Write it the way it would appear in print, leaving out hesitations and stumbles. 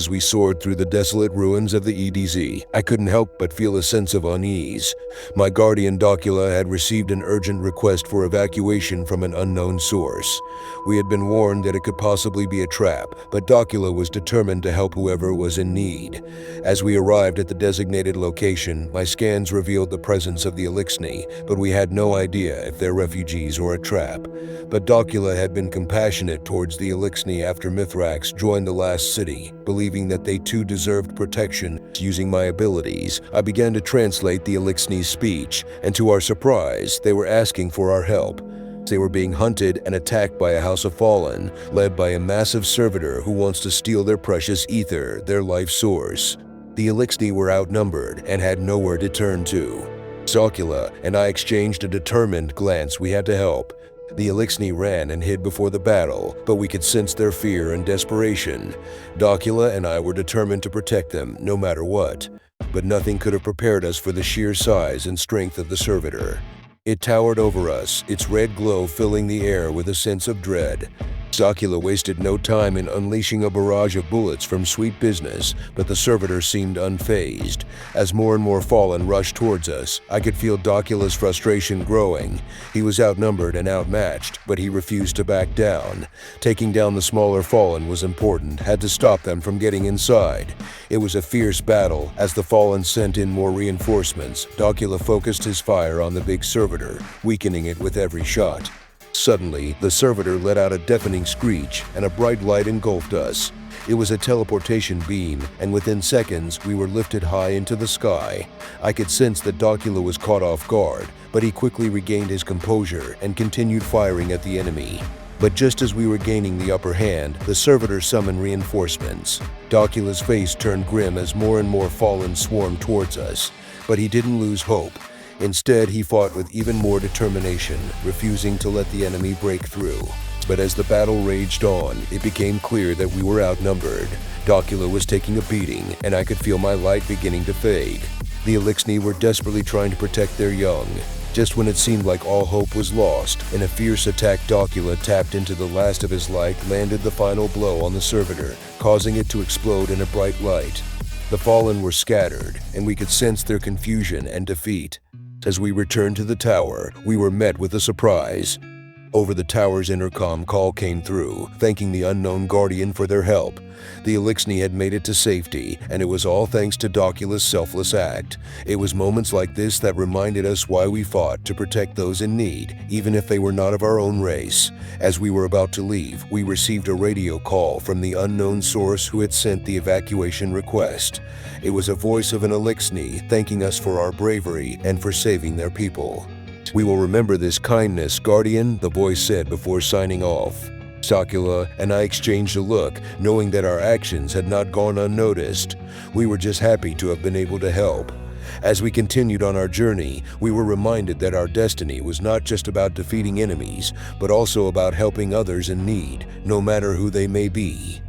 as we soared through the desolate ruins of the EDZ, I couldn't help but feel a sense of unease. My guardian Docula had received an urgent request for evacuation from an unknown source. We had been warned that it could possibly be a trap, but Docula was determined to help whoever was in need. As we arrived at the designated location, my scans revealed the presence of the Elixni, but we had no idea if they're refugees or a trap. But Docula had been compassionate towards the Elixni after Mithrax joined the last city, believing that they too deserved protection. Using my abilities, I began to translate the Elixni's speech, and to our surprise, they were asking for our help. They were being hunted and attacked by a House of Fallen, led by a massive servitor who wants to steal their precious ether, their life source. The Elixni were outnumbered and had nowhere to turn to. Docula and I exchanged a determined glance. We had to help. The Elixni ran and hid before the battle, but we could sense their fear and desperation. Docula and I were determined to protect them, no matter what. But nothing could have prepared us for the sheer size and strength of the servitor. It towered over us, its red glow filling the air with a sense of dread. Docula wasted no time in unleashing a barrage of bullets from Sweet Business, but the servitor seemed unfazed. As more and more Fallen rushed towards us, I could feel Docula's frustration growing. He was outnumbered and outmatched, but he refused to back down. Taking down the smaller Fallen was important, had to stop them from getting inside. It was a fierce battle. As the Fallen sent in more reinforcements, Docula focused his fire on the big servitor, weakening it with every shot. Suddenly, the servitor let out a deafening screech, and a bright light engulfed us. It was a teleportation beam, and within seconds, we were lifted high into the sky. I could sense that Docula was caught off guard, but he quickly regained his composure and continued firing at the enemy. But just as we were gaining the upper hand, the servitor summoned reinforcements. Docula's face turned grim as more and more Fallen swarmed towards us, but he didn't lose hope. Instead, he fought with even more determination, refusing to let the enemy break through. But as the battle raged on, it became clear that we were outnumbered. Docula was taking a beating, and I could feel my light beginning to fade. The Elixni were desperately trying to protect their young. Just when it seemed like all hope was lost, in a fierce attack, Docula tapped into the last of his light, landed the final blow on the servitor, causing it to explode in a bright light. The Fallen were scattered, and we could sense their confusion and defeat. As we returned to the tower, we were met with a surprise. Over the tower's intercom call came through, thanking the unknown Guardian for their help. The Elixni had made it to safety, and it was all thanks to Docula's selfless act. It was moments like this that reminded us why we fought to protect those in need, even if they were not of our own race. As we were about to leave, we received a radio call from the unknown source who had sent the evacuation request. It was a voice of an Elixni thanking us for our bravery and for saving their people. "We will remember this kindness, Guardian," the voice said before signing off. Docula and I exchanged a look, knowing that our actions had not gone unnoticed. We were just happy to have been able to help. As we continued on our journey, we were reminded that our destiny was not just about defeating enemies, but also about helping others in need, no matter who they may be.